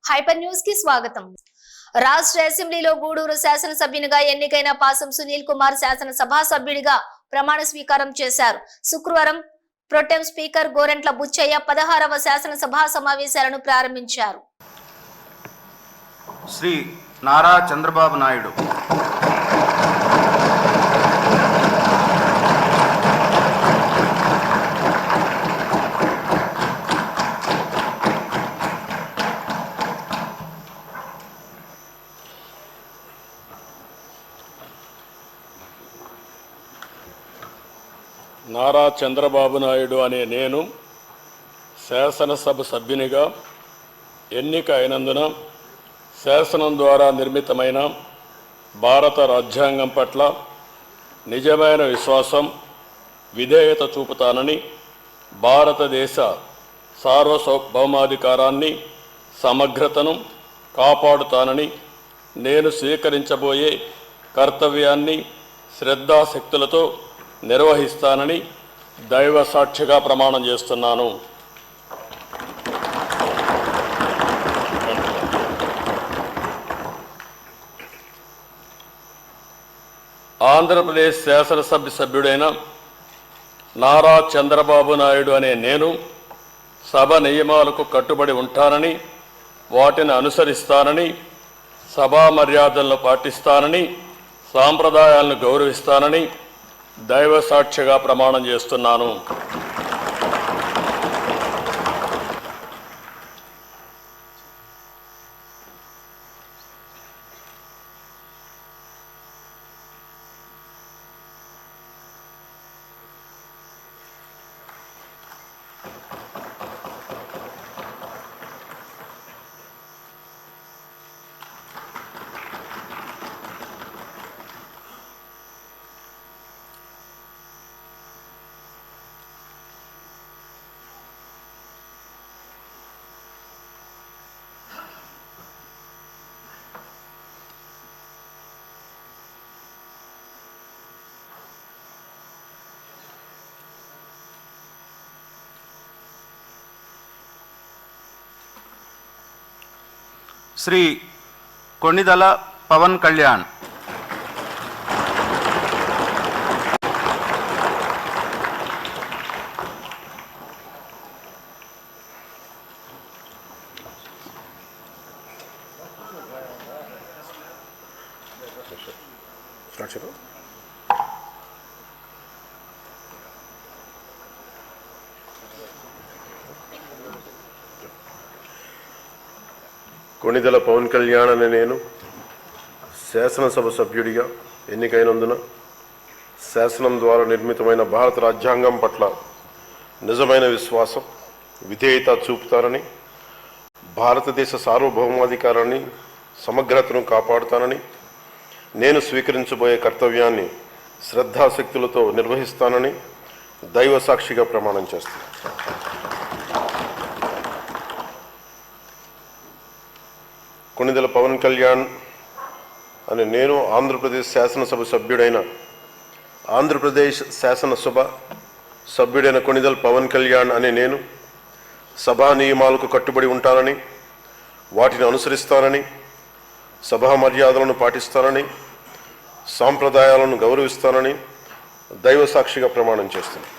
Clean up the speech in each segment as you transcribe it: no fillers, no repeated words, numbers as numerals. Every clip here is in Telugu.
హైపర్ న్యూస్ కి స్వాగతం. రాష్ట్ర అసెంబ్లీలో గూడూరు శాసనసభ్యునిగా ఎన్నికైన పాసం సునీల్ కుమార్ శాసనసభ సభ్యుడిగా ప్రమాణ స్వీకారం చేశారు. శుక్రవారం ప్రొటెం స్పీకర్ గోరంట్ల బుచ్చయ్య 16వ శాసనసభ సమావేశాలను ప్రారంభించారు. శ్రీ నారా చంద్రబాబు నాయుడు నారా చంద్రబాబు నాయుడు అనే నేను శాసనసభ సభ్యునిగా ఎన్నిక అయినందున శాసనం ద్వారా నిర్మితమైన భారత రాజ్యాంగం పట్ల నిజమైన విశ్వాసం, విధేయత చూపుతానని, భారతదేశ సార్వభౌమాధికారాన్ని, సమగ్రతను కాపాడుతానని, నేను స్వీకరించబోయే కర్తవ్యాన్ని శ్రద్ధాశక్తులతో నిర్వహిస్తానని దైవ సాక్షిగా ప్రమాణం చేస్తున్నాను. ఆంధ్రప్రదేశ్ శాసనసభ సభ్యుడైన నారా చంద్రబాబు నాయుడు అనే నేను సభ నియమాలకు కట్టుబడి ఉంటానని, వాటిని అనుసరిస్తానని, సభా మర్యాదలను పాటిస్తానని, సాంప్రదాయాలను గౌరవిస్తానని దైవ సాక్షిగా ప్రమాణం చేస్తున్నాను. శ్రీ కొణిదల పవన్ కళ్యాణ్ కొణిదెల పవన్ కళ్యాణ్ అనే నేను శాసనసభ సభ్యుడిగా ఎన్నికైనందున శాసనం ద్వారా నిర్మితమైన భారత రాజ్యాంగం పట్ల నిజమైన విశ్వాసం, విధేయత చూపుతానని, భారతదేశ సార్వభౌమాధికారాన్ని, సమగ్రతను కాపాడుతానని, నేను స్వీకరించబోయే కర్తవ్యాన్ని శ్రద్ధాశక్తులతో నిర్వహిస్తానని దైవ సాక్షిగా ప్రమాణం చేస్తాను. కొణిదెల పవన్ కళ్యాణ్ అనే నేను ఆంధ్రప్రదేశ్ శాసనసభ సభ్యుడైన కొణిదెల పవన్ కళ్యాణ్ అనే నేను సభా నియమాలకు కట్టుబడి ఉంటానని, వాటిని అనుసరిస్తానని, సభా మర్యాదలను పాటిస్తానని, సాంప్రదాయాలను గౌరవిస్తానని దైవ సాక్షిగా ప్రమాణం చేస్తున్నాను.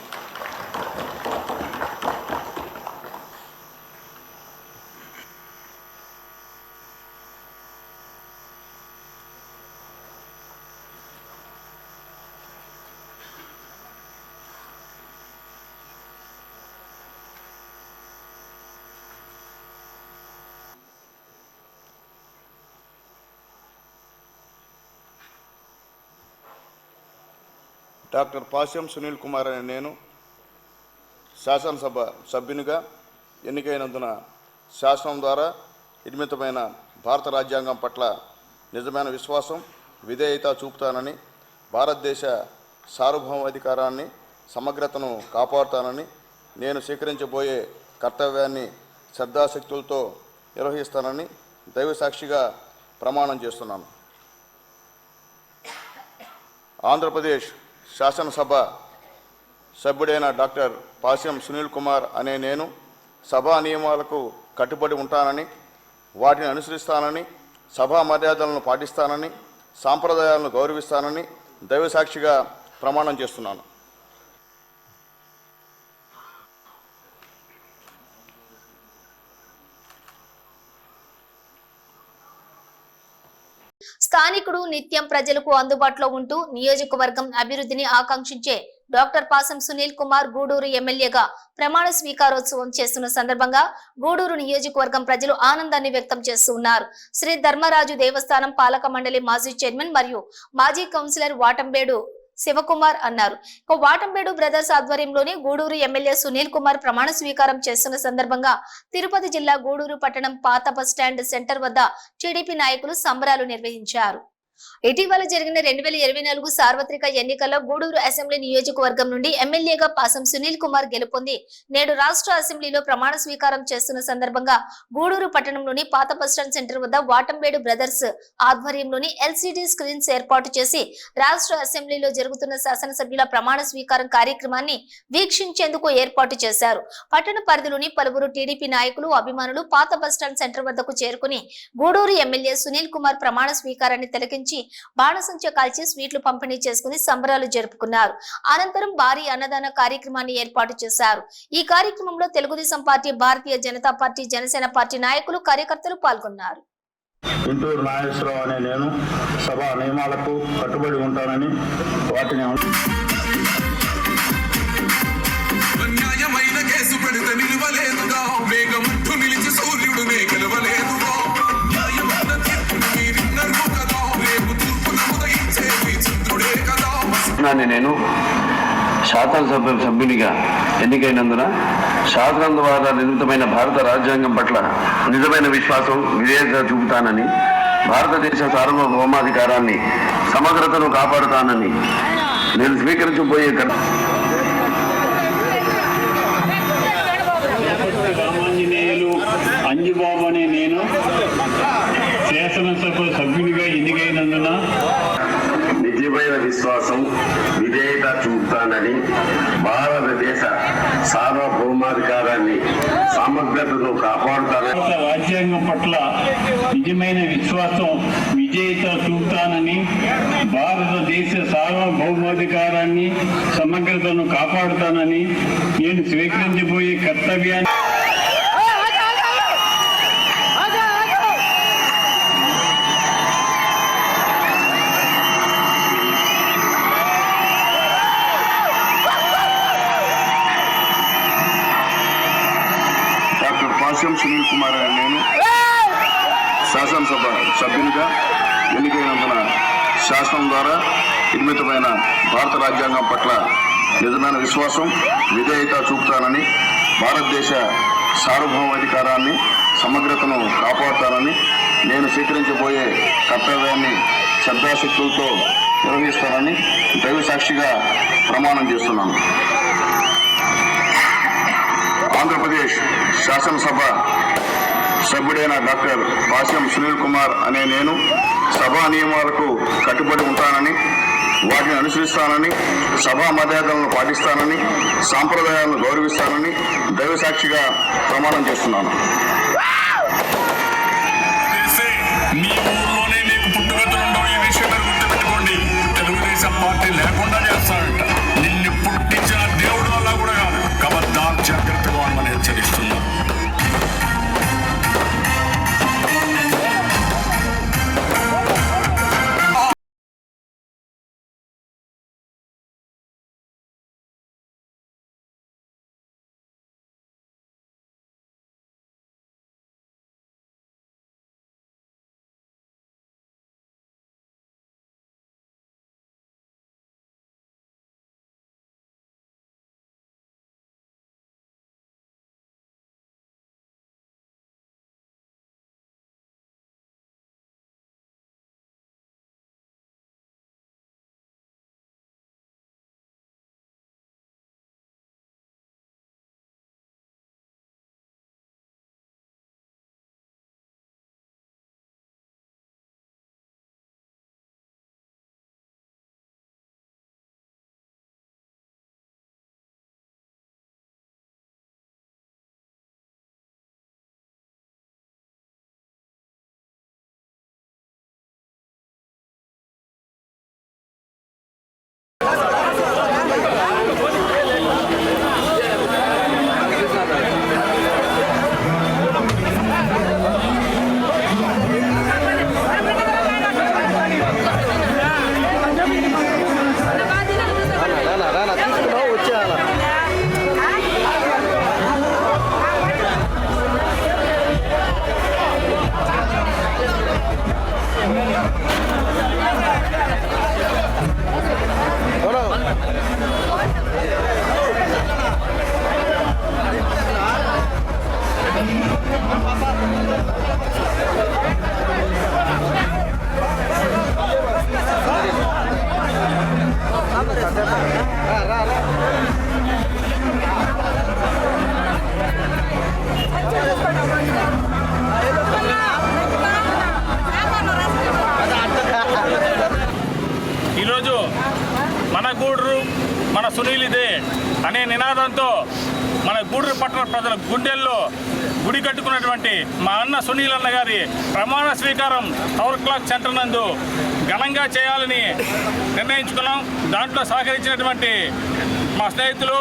డాక్టర్ పాసం సునీల్ కుమార్ అనే నేను శాసనసభ సభ్యునిగా ఎన్నికైనందున శాసనం ద్వారా నిర్మితమైన భారత రాజ్యాంగం పట్ల నిజమైన విశ్వాసం, విధేయత చూపుతానని, భారతదేశ సార్వభౌమాధికారాన్ని, సమగ్రతను కాపాడుతానని, నేను స్వీకరించబోయే కర్తవ్యాన్ని శ్రద్ధాశక్తులతో నిర్వహిస్తానని దైవ సాక్షిగా ప్రమాణం చేస్తున్నాను. ఆంధ్రప్రదేశ్ శాసనసభ సభ్యుడైన డాక్టర్ పాసం సునీల్ కుమార్ అనే నేను సభా నియమాలకు కట్టుబడి ఉంటానని, వాటిని అనుసరిస్తానని, సభా మర్యాదలను పాటిస్తానని, సాంప్రదాయాలను గౌరవిస్తానని దైవసాక్షిగా ప్రమాణం చేస్తున్నాను. స్థానికుడు నిత్యం ప్రజలకు అందుబాటులో ఉంటూ నియోజకవర్గం అభివృద్ధిని ఆకాంక్షించే డాక్టర్ పాసం సునీల్ కుమార్ గూడూరు ఎమ్మెల్యేగా ప్రమాణ స్వీకారోత్సవం చేస్తున్న సందర్భంగా గూడూరు నియోజకవర్గం ప్రజలు ఆనందాన్ని వ్యక్తం చేస్తున్నారు. శ్రీ ధర్మరాజు దేవస్థానం పాలక మండలి మాజీ చైర్మన్ మరియు మాజీ కౌన్సిలర్ వాటంబేడు శివకుమార్ అన్నారు. వాటంబేడు బ్రదర్స్ ఆధ్వర్యంలోని గూడూరు ఎమ్మెల్యే సునీల్ కుమార్ ప్రమాణ స్వీకారం చేస్తున్న సందర్భంగా తిరుపతి జిల్లా గూడూరు పట్టణం పాత బస్ స్టాండ్ సెంటర్ వద్ద టీడీపీ నాయకులు సంబరాలు నిర్వహించారు. ఇటీవల జరిగిన 2024 సార్వత్రిక ఎన్నికల్లో గూడూరు అసెంబ్లీ నియోజకవర్గం నుండి ఎమ్మెల్యేగా పాసం సునీల్ కుమార్ గెలుపొంది నేడు రాష్ట్ర అసెంబ్లీలో ప్రమాణ స్వీకారం చేస్తున్న సందర్భంగా గూడూరు పట్టణంలోని పాత బస్టాండ్ సెంటర్ వద్ద వాటంబేడు బ్రదర్స్ ఆధ్వర్యంలోని ఎల్సిడి స్క్రీన్స్ ఏర్పాటు చేసి రాష్ట్ర అసెంబ్లీలో జరుగుతున్న శాసనసభ్యుల ప్రమాణ స్వీకారం కార్యక్రమాన్ని వీక్షించేందుకు ఏర్పాటు చేశారు. పట్టణ పరిధిలోని పలువురు టీడీపీ నాయకులు, అభిమానులు పాత బస్టాండ్ సెంటర్ వద్దకు చేరుకుని గూడూరు ఎమ్మెల్యే సునీల్ కుమార్ ప్రమాణ స్వీకారాన్ని తిలకించి బాణసంచ కాల్చి స్వీట్లు పంపిణీ చేసుకుని సంబరాలు జరుపుకున్నారు. అనంతరం భారీ అన్నదాన కార్యక్రమాన్ని ఏర్పాటు చేశారు. ఈ కార్యక్రమంలో Telugu Desam party, Bharatiya Janata party, Janasena party నాయకులు, కార్యకర్తలు పాల్గొన్నారు. గుంటూరు నాగేశ్వరరావు అనే నేను సభా నియమాలకు కట్టుబడి ఉంటానని, వాటిని న్యాయమైన కేసు పెడితే నిలువలేదుగా, వేగముట్టు నిలిచి సూర్యుడు గెలవలేదుగా, న్యాయమైన తీర్పును మీరిన్నరు కదా, రేపు తూర్పున ఉదయించేది చంద్రుడే కదా. నేను శాసనసభ సభ్యునిగా ఎన్నికైనందున శాసనం ద్వారా నిర్మితమైన భారత రాజ్యాంగం పట్ల నిజమైన విశ్వాసం, విధేయత చూపుతానని, భారతదేశ సార్వభౌమాధికారాన్ని, సమగ్రతను కాపాడుతానని నేను స్వీకరించబోయే రామాంజనేయులు అంజుబాబు అనే నేను శాసనసభ సభ్యునిగా ఎన్నికైనందున నిజమైన విశ్వాసం, విధేయత చూపుతానని, భారతదేశ సార్వభౌమాధికారాన్ని, సమగ్రతను కాపాడుతానని, రాజ్యాంగం పట్ల నిజమైన విశ్వాసం, విధేయత చూపుతానని, భారతదేశ సార్వభౌమాధికారాన్ని, సమగ్రతను కాపాడుతానని నేను స్వీకరించబోయే కర్తవ్యాన్ని పాసం సునీల్ కుమార్ అనే నేను శాసనసభ సభ్యునిగా ఎన్నికైనందున శాసనం ద్వారా నిర్మితమైన భారత రాజ్యాంగం పట్ల నిజమైన విశ్వాసం, విధేయత చూపుతానని, భారతదేశ సార్వభౌమాధికారాన్ని, సమగ్రతను కాపాడుతానని నేను స్వీకరించబోయే కర్తవ్యాన్ని శ్రద్ధాశక్తులతో నిర్వహిస్తానని దైవ సాక్షిగా ప్రమాణం చేస్తున్నాను. ఆంధ్రప్రదేశ్ శాసనసభ సభ్యుడైన డాక్టర్ పాసం సునీల్ కుమార్ అనే నేను సభా నియమాలకు కట్టుబడి ఉంటానని, వాటిని అనుసరిస్తానని, సభా మర్యాదలను పాటిస్తానని, సాంప్రదాయాలను గౌరవిస్తానని దైవ సాక్షిగా ప్రమాణం చేస్తున్నాను. మీ ఊర్లోనే మీకు పుట్టుగతులుండవు, ఈ విషయం గుర్తుపెట్టుకోండి. తెలుగుదేశం పార్టీ లేకుండా చేస్తాడంట. నిన్ను పుట్టించిన దేవుడు వల్ల కూడా కాదు. కబద్దార్ జాగ్రత్తగా ఉండమని హెచ్చరిస్తున్నాను. సునీల్ ఇదే అనే నినాదంతో మన గూడూరు పట్టణ ప్రజల గుండెల్లో గుడి కట్టుకున్నటువంటి మా అన్న సునీల్ అన్న గారి ప్రమాణ స్వీకారం టవర్ క్లాక్ సెంటర్ నందు ఘనంగా చేయాలని నిర్ణయించుకున్నాం. దాంట్లో సహకరించినటువంటి మా స్నేహితులు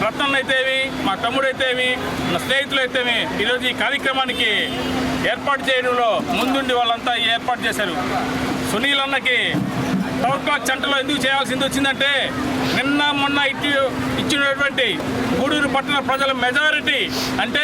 రత్నన్ అయితేవి, మా తమ్ముడైతేవి, మా స్నేహితులు అయితేవి ఈరోజు ఈ కార్యక్రమానికి ఏర్పాటు చేయడంలో ముందుండి వాళ్ళంతా ఏర్పాటు చేశారు. సునీల్ అన్నకి టవర్ క్లాక్ సెంటర్లో ఎందుకు చేయాల్సింది వచ్చిందంటే నిన్న మొన్న ఇచ్చినటువంటి గూడూరు పట్టణ ప్రజల మెజారిటీ అంటే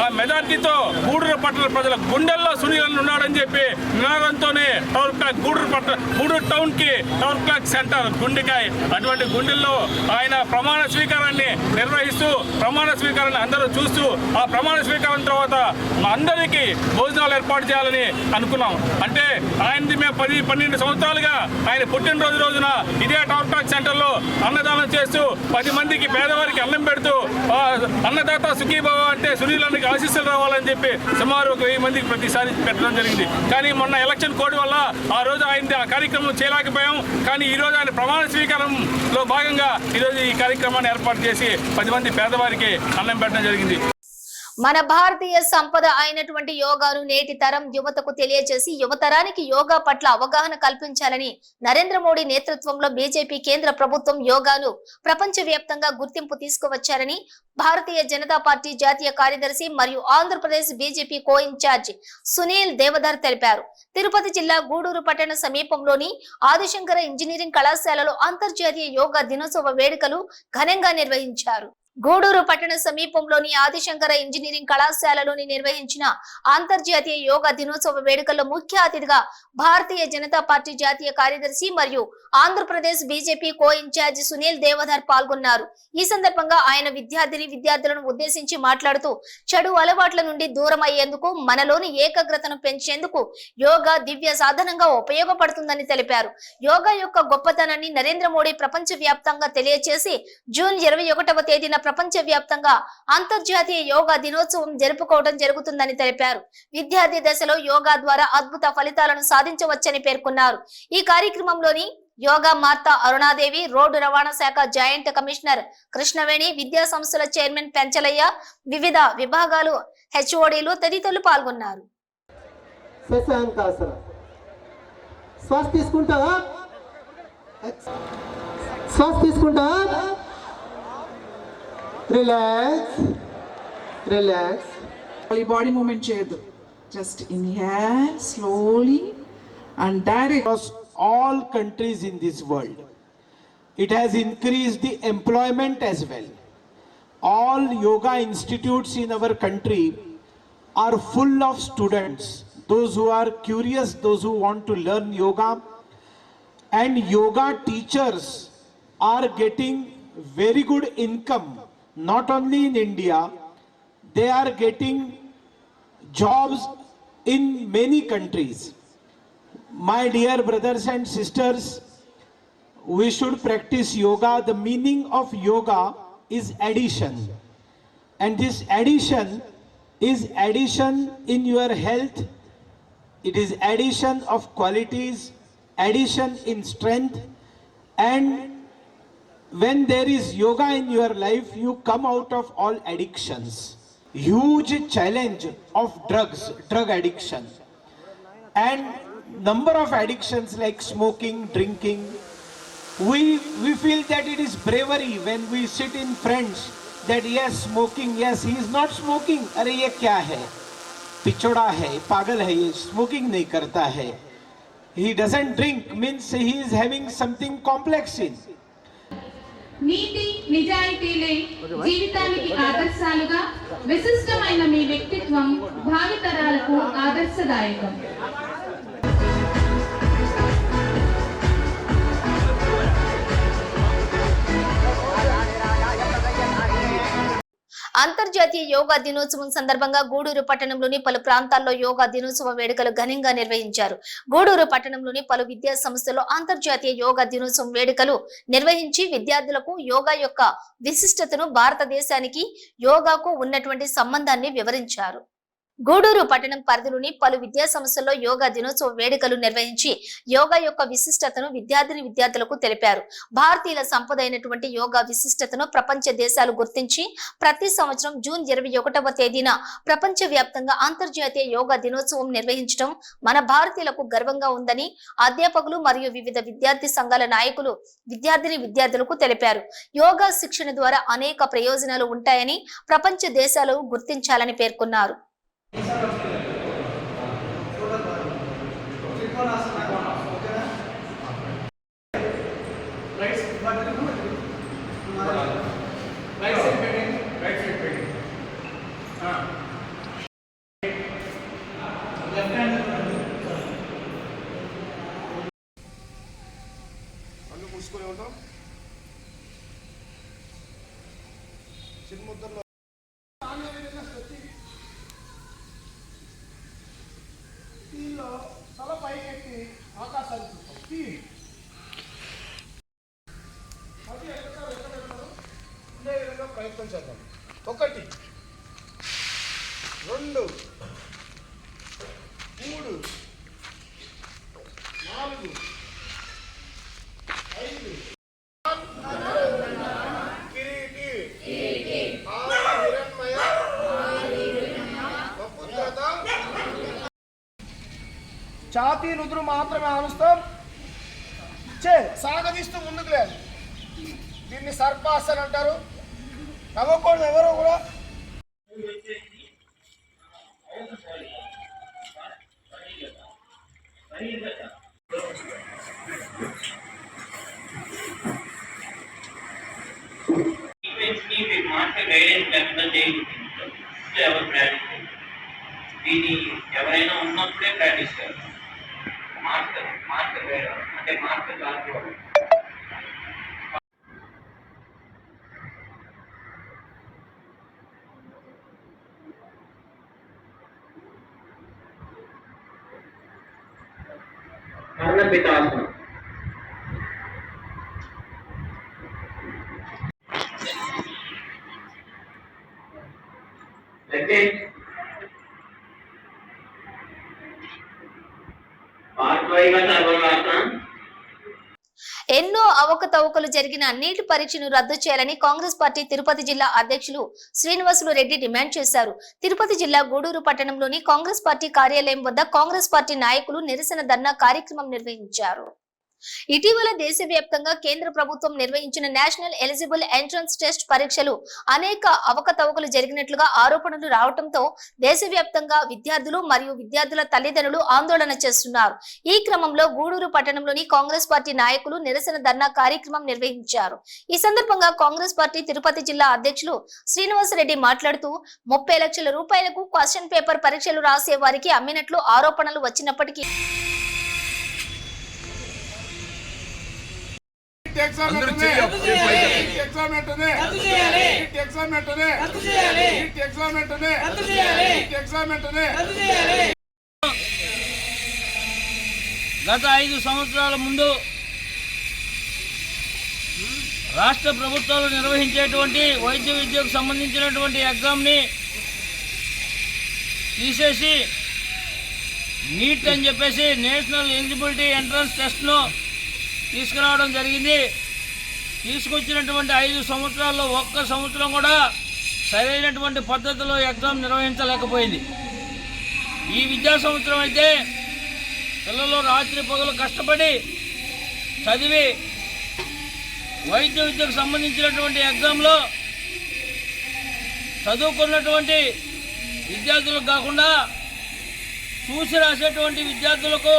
ఆ మెజారిటీతో గూడూరు పట్టణ ప్రజల గుండెల్లో సునీల్ అన్న ఉన్నాడని చెప్పి నినాదంతోనే టవర్ క్లాక్ గూడూరు టౌన్కి టవర్ క్లాక్ సెంటర్ గుండెకాయ. అటువంటి గుండెల్లో ఆయన ప్రమాణ స్వీకారాన్ని నిర్వహిస్తూ ప్రమాణ స్వీకారాన్ని అందరూ చూస్తూ ఆ ప్రమాణ స్వీకారం తర్వాత మా అందరికీ భోజనాలు ఏర్పాటు చేయాలని అనుకున్నాం. అంటే ఆయనది మేము 10-12 సంవత్సరాలుగా ఆయన పుట్టినరోజు రోజున ఇదే టవర్ క్లాక్ సెంటర్లో అన్నదానం చేస్తూ 10 మందికి పేదవారికి అన్నం పెడుతూ అన్నదాత సుఖీభావ అంటే సునీల్ అన్నకి ఆశీస్సులు రావాలని చెప్పి సుమారు 1000 మందికి ప్రతిసారి పెట్టడం జరిగింది. కానీ మొన్న ఎలక్షన్ కోడ్ వల్ల ఆ రోజు ఆయన ఆ కార్యక్రమం చేయలేకపోయాం. కానీ ఈరోజు ఆయన ప్రమాణ స్వీకారంలో భాగంగా ఈరోజు ఈ కార్యక్రమాన్ని ఏర్పాటు చేసి 10 మంది పేదవారికి అన్నం పెట్టడం జరిగింది. మన భారతీయ సంపద అయినటువంటి యోగాను నేటి తరం యువతకు తెలియజేసి యువతరానికి యోగా పట్ల అవగాహన కల్పించాలని నరేంద్ర మోడీ నేతృత్వంలో బీజేపీ కేంద్ర ప్రభుత్వం యోగాను ప్రపంచవ్యాప్తంగా గుర్తింపు తీసుకువచ్చారని భారతీయ జనతా పార్టీ జాతీయ కార్యదర్శి మరియు ఆంధ్రప్రదేశ్ బీజేపీ కో ఇన్ఛార్జ్ సునీల్ దేవధర్ తెలిపారు. తిరుపతి జిల్లా గూడూరు పట్టణ సమీపంలోని ఆదిశంకర ఇంజనీరింగ్ కళాశాలలో అంతర్జాతీయ యోగా దినోత్సవ వేడుకలు ఘనంగా నిర్వహించారు. గూడూరు పట్టణ సమీపంలోని ఆదిశంకర ఇంజనీరింగ్ కళాశాలలోని నిర్వహించిన అంతర్జాతీయ యోగా దినోత్సవ వేడుకల్లో ముఖ్య అతిథిగా భారతీయ జనతా పార్టీ జాతీయ కార్యదర్శి మరియు ఆంధ్రప్రదేశ్ బీజేపీ కో ఇన్ఛార్జి సునీల్ దేవధర్ పాల్గొన్నారు. ఈ సందర్భంగా ఆయన విద్యార్థులను ఉద్దేశించి మాట్లాడుతూ చెడు అలవాట్ల నుండి దూరం అయ్యేందుకు మనలోని ఏకాగ్రతను పెంచేందుకు యోగా దివ్య సాధనంగా ఉపయోగపడుతుందని తెలిపారు. యోగా యొక్క గొప్పతనాన్ని నరేంద్ర మోడీ ప్రపంచ వ్యాప్తంగా తెలియజేసి జూన్ 21వ తేదీన ప్రపంచ వ్యాప్తంగా అంతర్జాతీయ యోగా దినోత్సవం జరుపుకోవడం జరుగుతుందని తెలిపారు. విద్యార్థి దశలో యోగా ద్వారా అద్భుత ఫలితాలను సాధించవచ్చని పేర్కొన్నారు. ఈ కార్యక్రమంలోని యోగా మార్తా అరుణాదేవి, రోడ్డు రవాణా శాఖ జాయింట్ కమిషనర్ కృష్ణవేణి, విద్యా సంస్థల చైర్మన్ పెంచలయ్య, వివిధ విభాగాలు హెచ్ఓడీలు తదితరులు పాల్గొన్నారు. Relax. Body movement cheyadu. Just inhale slowly and direct. Across all countries in this world, it has increased the employment as well. All yoga institutes in our country are full of students, those who are curious, those who want to learn yoga, and yoga teachers are getting very good income. Not only in India, they are getting jobs in many countries. My dear brothers and sisters, we should practice yoga. The meaning of yoga is addition. And this addition is addition in your health. It is addition of qualities, addition in strength, and when there is yoga in your life, you come out of all addictions. Huge challenge of drug addiction, and number of addictions like smoking, drinking. We feel that it is bravery when we sit in friends that yes, smoking, yes, he is not smoking. Arey ye kya hai? Pichoda hai, pagal hai, ye smoking nahi karta hai. He doesn't drink means he is having something complex in. నీతి నిజాయితీలే జీవితానికి ఆదర్శాలుగా విశిష్టమైన మీ వ్యక్తిత్వం భావితరాలకు ఆదర్శదాయకం. అంతర్జాతీయ యోగా దినోత్సవం సందర్భంగా గూడూరు పట్టణంలోని పలు ప్రాంతాల్లో యోగా దినోత్సవ వేడుకలు ఘనంగా నిర్వహించారు. గూడూరు పట్టణంలోని పలు విద్యా సంస్థల్లో అంతర్జాతీయ యోగా దినోత్సవం వేడుకలు నిర్వహించి విద్యార్థులకు యోగా యొక్క విశిష్టతను, భారతదేశానికి యోగాకు ఉన్నటువంటి సంబంధాన్ని వివరించారు. గూడూరు పట్టణం పరిధిలోని పలు విద్యా సంస్థల్లో యోగా దినోత్సవ వేడుకలు నిర్వహించి యోగా యొక్క విశిష్టతను విద్యార్థులకు తెలిపారు. భారతీయుల సంపద అయినటువంటి యోగా విశిష్టతను ప్రపంచ దేశాలు గుర్తించి ప్రతి సంవత్సరం జూన్ 21వ తేదీన ప్రపంచ వ్యాప్తంగా అంతర్జాతీయ యోగా దినోత్సవం నిర్వహించడం మన భారతీయులకు గర్వంగా ఉందని అధ్యాపకులు మరియు వివిధ విద్యార్థి సంఘాల నాయకులు విద్యార్థులకు తెలిపారు. యోగా శిక్షణ ద్వారా అనేక ప్రయోజనాలు ఉంటాయని ప్రపంచ దేశాలు గుర్తించాలని పేర్కొన్నారు. మూసుకొని ఉంటాం. చిన్ముద్రలో తల పైకెత్తి ఆకాశాన్ని చూస్తాం. ఉండే విధంగా ప్రయత్నం చేద్దాం. 1 2 3 4 5 ఛాతీ నుదురు మాత్రమే ఆనుస్తాం. సాగదీస్తూ ముందుకు లేదు. దీన్ని సర్పాసన్ అంటారు. నవ్వకూడదు ఎవరో కూడా. దీన్ని ఎవరైనా ఉన్నప్పుడే ప్రాక్టీస్ చేయాలి. మార్కర్ వేయడం అంటే మార్కర్ రాసుకోవడం. కర్ణపితాసనం అయితే ఎన్నో అవకతవకలు జరిగిన నీటి పరీక్షను రద్దు చేయాలని కాంగ్రెస్ పార్టీ తిరుపతి జిల్లా అధ్యక్షులు శ్రీనివాసులు రెడ్డి డిమాండ్ చేశారు. తిరుపతి జిల్లా గూడూరు పట్టణంలోని కాంగ్రెస్ పార్టీ కార్యాలయం వద్ద కాంగ్రెస్ పార్టీ నాయకులు నిరసన ధర్నా కార్యక్రమం నిర్వహించారు. ఇటీవల దేశవ్యాప్తంగా కేంద్ర ప్రభుత్వం నిర్వహించిన నేషనల్ ఎలిజిబుల్ ఎంట్రన్స్ టెస్ట్ పరీక్షలు అనేక అవకతవకలు జరిగినట్లుగా ఆరోపణలు రావడంతో దేశవ్యాప్తంగా విద్యార్థులు మరియు విద్యార్థుల తల్లిదండ్రులు ఆందోళన చేస్తున్నారు. ఈ క్రమంలో గూడూరు పట్టణంలోని కాంగ్రెస్ పార్టీ నాయకులు నిరసన ధర్నా కార్యక్రమం నిర్వహించారు. ఈ సందర్భంగా కాంగ్రెస్ పార్టీ తిరుపతి జిల్లా అధ్యక్షులు శ్రీనివాసరెడ్డి మాట్లాడుతూ 30 లక్షల రూపాయలకు క్వశ్చన్ పేపర్ పరీక్షలు రాసే వారికి అమ్మినట్లు ఆరోపణలు వచ్చినప్పటికీ గత 5 సంవత్సరాల ముందు రాష్ట్ర ప్రభుత్వాలు నిర్వహించేటువంటి వైద్య విద్యకు సంబంధించినటువంటి ఎగ్జామ్ని తీసేసి నీట్ అని చెప్పేసి నేషనల్ ఎలిజిబిలిటీ ఎంట్రన్స్ టెస్ట్ను తీసుకురావడం జరిగింది. తీసుకొచ్చినటువంటి 5 సంవత్సరాల్లో ఒక్క సంవత్సరం కూడా సరైనటువంటి పద్ధతిలో ఎగ్జామ్ నిర్వహించలేకపోయింది. ఈ విద్యా సంవత్సరం అయితే పిల్లలు రాత్రి పగలు కష్టపడి చదివి వైద్య విద్యకు సంబంధించినటువంటి ఎగ్జామ్లో చదువుకున్నటువంటి విద్యార్థులకు కాకుండా చూసి రాసేటువంటి విద్యార్థులకు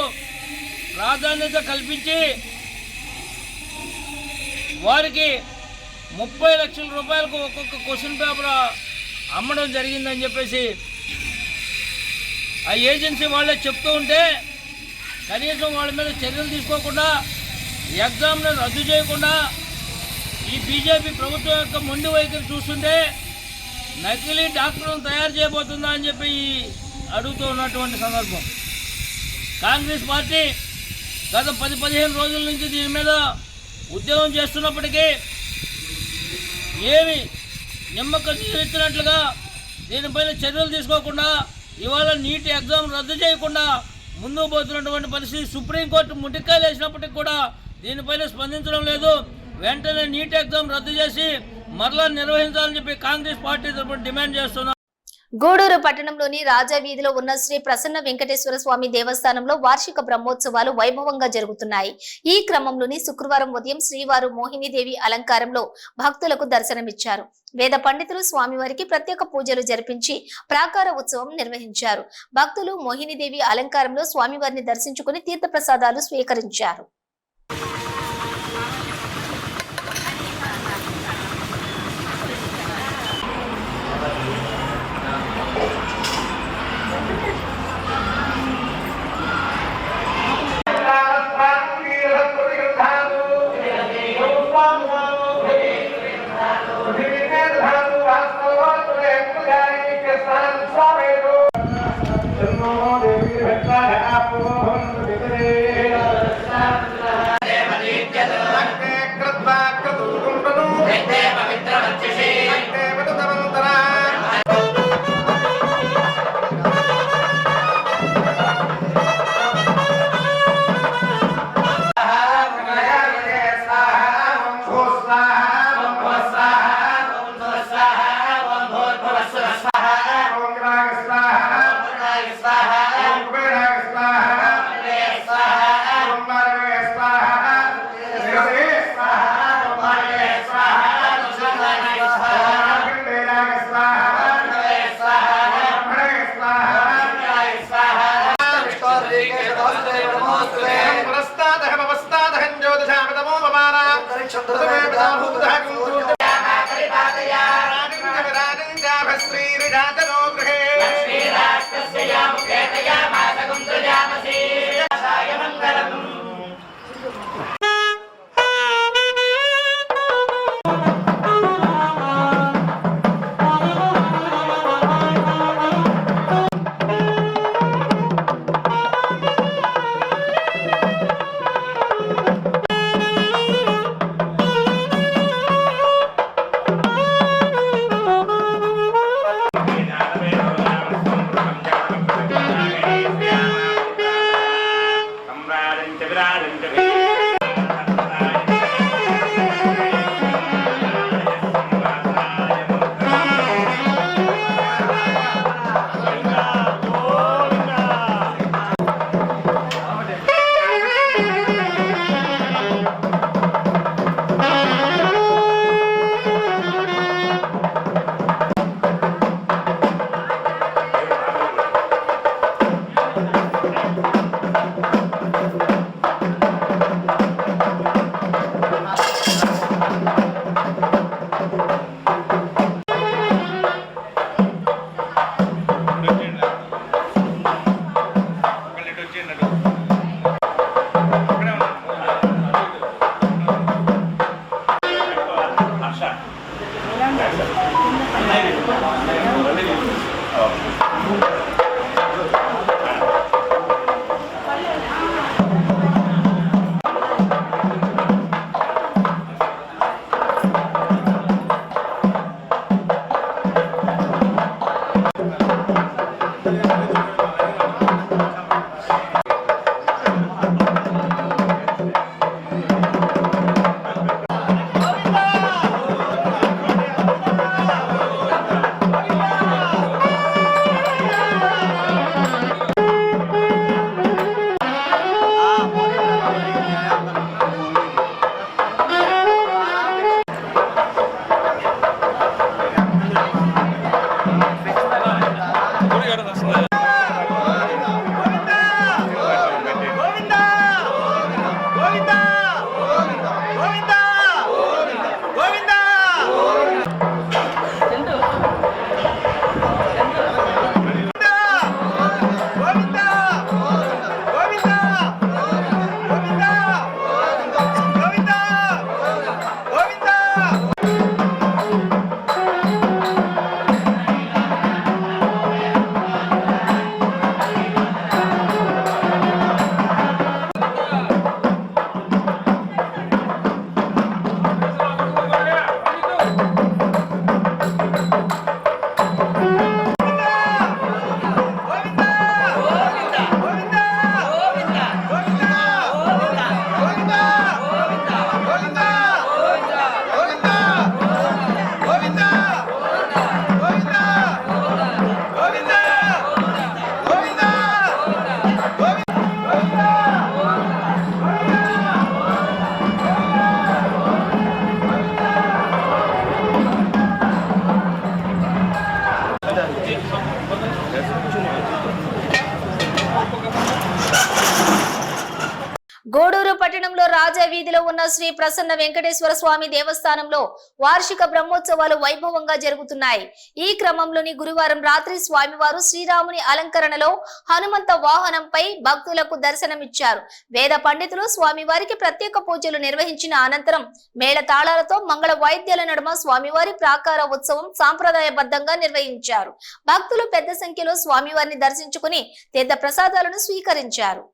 ప్రాధాన్యత కల్పించి వారికి 30 లక్షల రూపాయలకు ఒక్కొక్క క్వశ్చన్ పేపర్ అమ్మడం జరిగిందని చెప్పేసి ఆ ఏజెన్సీ వాళ్ళే చెప్తూ ఉంటే కనీసం వాళ్ళ మీద చర్యలు తీసుకోకుండా ఎగ్జామ్ను రద్దు చేయకుండా ఈ బీజేపీ ప్రభుత్వం యొక్క మొండి వైఖరి చూస్తుంటే నకిలీ డాక్టర్లను తయారు చేయబోతుందా అని చెప్పి అడుగుతూ ఉన్నటువంటి సందర్భం. కాంగ్రెస్ పార్టీ గత 10-15 రోజుల నుంచి దీని మీద ఉద్యమం చేస్తున్నప్పటికీ ఏమి నిమ్మక నీరెత్తినట్లుగా దీనిపైన చర్యలు తీసుకోకుండా ఇవాళ నీట్ ఎగ్జామ్ రద్దు చేయకుండా ముందుకు పోతున్నటువంటి పరిస్థితి. సుప్రీంకోర్టు ముట్టికాయలు వేసినప్పటికీ కూడా దీనిపైన స్పందించడం లేదు. వెంటనే నీట్ ఎగ్జామ్ రద్దు చేసి మరలా నిర్వహించాలని చెప్పి కాంగ్రెస్ పార్టీ తరఫున డిమాండ్ చేస్తున్నాం. గూడూరు పట్టణంలోని రాజా వీధిలో ఉన్న శ్రీ ప్రసన్న వెంకటేశ్వర స్వామి దేవస్థానంలో వార్షిక బ్రహ్మోత్సవాలు వైభవంగా జరుగుతున్నాయి. ఈ క్రమంలోని శుక్రవారం ఉదయం శ్రీవారు మోహినీదేవి అలంకారంలో భక్తులకు దర్శనమిచ్చారు. వేద పండితులు స్వామివారికి ప్రత్యేక పూజలు జరిపించి ప్రాకార ఉత్సవం నిర్వహించారు. భక్తులు మోహినీదేవి అలంకారంలో స్వామివారిని దర్శించుకుని తీర్థప్రసాదాలు స్వీకరించారు. గూడూరు పట్టణంలో రాజా వీధిలో ఉన్న శ్రీ ప్రసన్న వెంకటేశ్వర స్వామి దేవస్థానంలో వార్షిక బ్రహ్మోత్సవాలు వైభవంగా జరుగుతున్నాయి. ఈ క్రమంలోని గురువారం రాత్రి స్వామివారు శ్రీరాముని అలంకరణలో హనుమంత వాహనంపై భక్తులకు దర్శనమిచ్చారు. వేద పండితులు స్వామివారికి ప్రత్యేక పూజలు నిర్వహించిన అనంతరం మేళతాళాలతో మంగళ వాయిద్యాల నడుమ స్వామివారి ప్రాకార ఉత్సవం సాంప్రదాయబద్ధంగా నిర్వహించారు. భక్తులు పెద్ద సంఖ్యలో స్వామివారిని దర్శించుకుని తీర్థ ప్రసాదాలను స్వీకరించారు.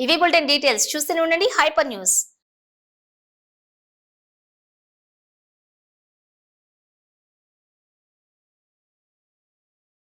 ఇవి బులెటిన్ డీటెయిల్స్ చూస్తూనే ఉండండి హైపర్ న్యూస్.